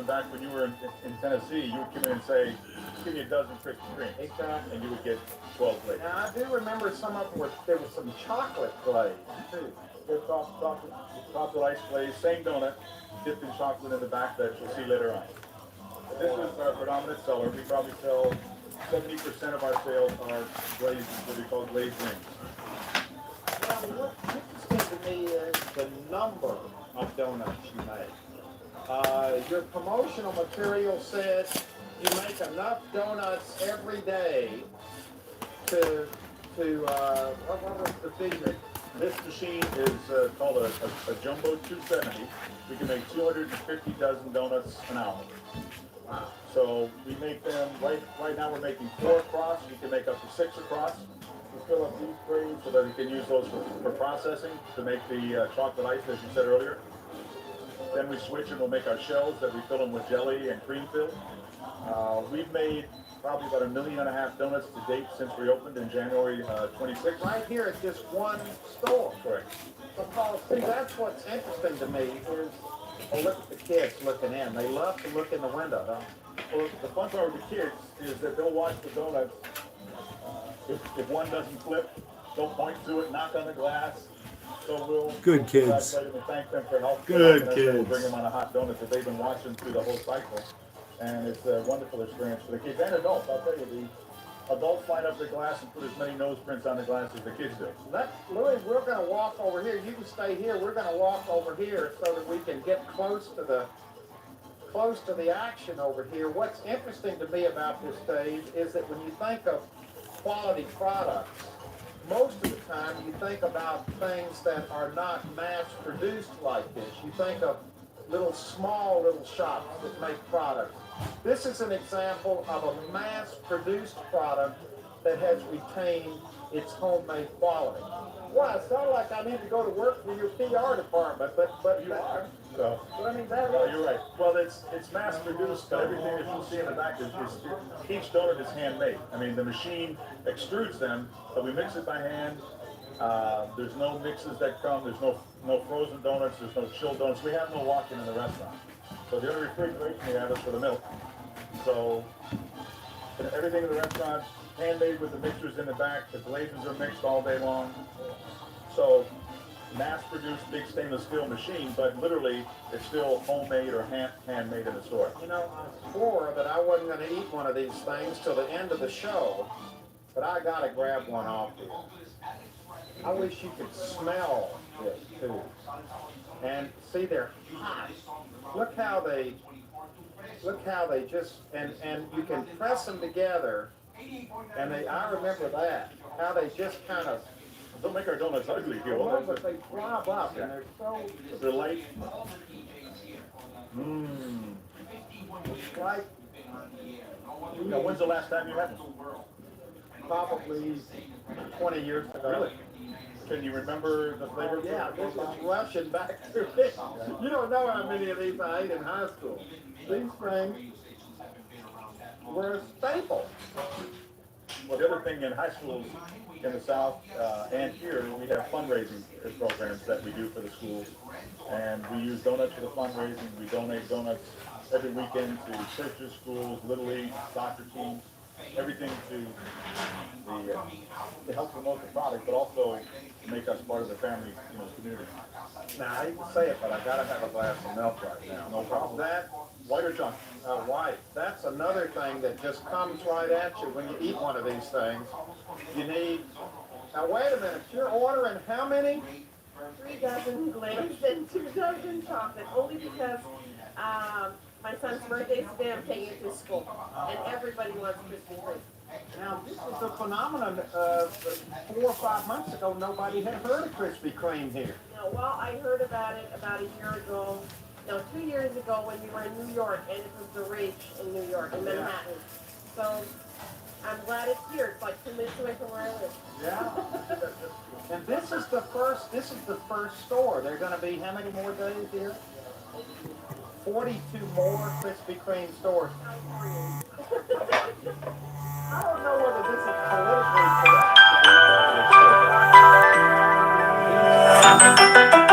back when you were in Tennessee, you would come in and say, give me a dozen Krispy Kremes. Exactly. And you would get 12 glazed. Now, I do remember some of them were, there was some chocolate glaze, too. Good chocolate ice glaze, same donut, dipped in chocolate in the back that you'll see later on. But this is our predominant seller. We probably sell 70% of our sales are glazed, what we call glazed rings. Now, what's interesting to me is the number of donuts you make. Your promotional material said you make enough donuts every day to what was the figure? This machine is called a Jumbo 270. We can make 250 dozen donuts an hour. Wow. So we make them, right now we're making 4 across. We can make up to 6 across. We fill up these trays so that we can use those for processing to make the chocolate ice, as you said earlier. Then we switch and we'll make our shells that we fill them with jelly and cream fill. We've made probably about 1.5 million donuts to date since we opened in January 26th. Right here at just one store. Correct. Because, see, that's what's interesting to me is, oh, look at the kids looking in. They love to look in the window, don't they? Well, the fun part with the kids is that they'll watch the donuts. If one doesn't flip, they'll point to it, knock on the glass. So we'll Good kids. congratulate them and thank them for helping. Good us, kids. We'll bring them on a hot donut that they've been watching through the whole cycle. And it's a wonderful experience for the kids and adults. I'll tell you, the adults line up their glass and put as many nose prints on the glass as the kids do. Louis, we're going to walk over here. You can stay here. We're going to walk over here so that we can get close to the action over here. What's interesting to me about this, Dave, is that when you think of quality products, most of the time you think about things that are not mass-produced like this. You think of small little shops that make products. This is an example of a mass-produced product that has retained its homemade quality. Well, it sounds like I need to go to work for your PR department, but You are. So, but I mean, that No, is, you're right. Well, it's mass produced, but everything that you'll see in the back is each donut is handmade. I mean, the machine extrudes them, but we mix it by hand. There's no mixes that come. There's no frozen donuts. There's no chilled donuts. We have no walk-in in the restaurant. So the only refrigeration we have is for the milk. So everything in the restaurant, handmade with the mixers in the back. The glazes are mixed all day long. So mass-produced big stainless steel machine, but literally it's still homemade or handmade in the store. you know, I swore that I wasn't going to eat one of these things till the end of the show, but I got to grab one off here. I wish you could smell this too. And see, they're hot. Look how they just, and you can press them together, and I remember that, how they just kind of, Don't make our donuts ugly, Huell. well, but they flop up, and they're so, They're light. it's like, Now, when's the last time you had them? probably 20 years ago. Really? Can you remember the flavor? Yeah, this is rushing back to it. You don't know how many of these I ate in high school. These things were a staple. Well, the other thing in high schools in the South and here, we have fundraising programs that we do for the schools. And we use donuts for the fundraising. We donate donuts every weekend to churches, schools, Little League, soccer teams, everything to help promote the product, but also to make us part of the family community. Now, I hate to say it, but I gotta have a glass of milk right now. No problem. That, White or chocolate? white, that's another thing that just comes right at you when you eat one of these things. You need, now wait a minute, you're ordering how many? 3 dozen glazed and 2 dozen chocolate, only because my son's birthday is today. I'm taking it to school, and everybody wants Krispy Kreme. Now, this is a phenomenon. 4 or 5 months ago, nobody had heard of Krispy Kreme here. No, well, I heard about it about a year ago. No, 2 years ago when we were in New York, and it was the rage in New York, in Manhattan. So I'm glad it's here. It's like 2 minutes away from where I live. Yeah. And this is the first store. There are going to be how many more days here? 42 more Krispy Kreme stores. I don't know whether this is politically correct.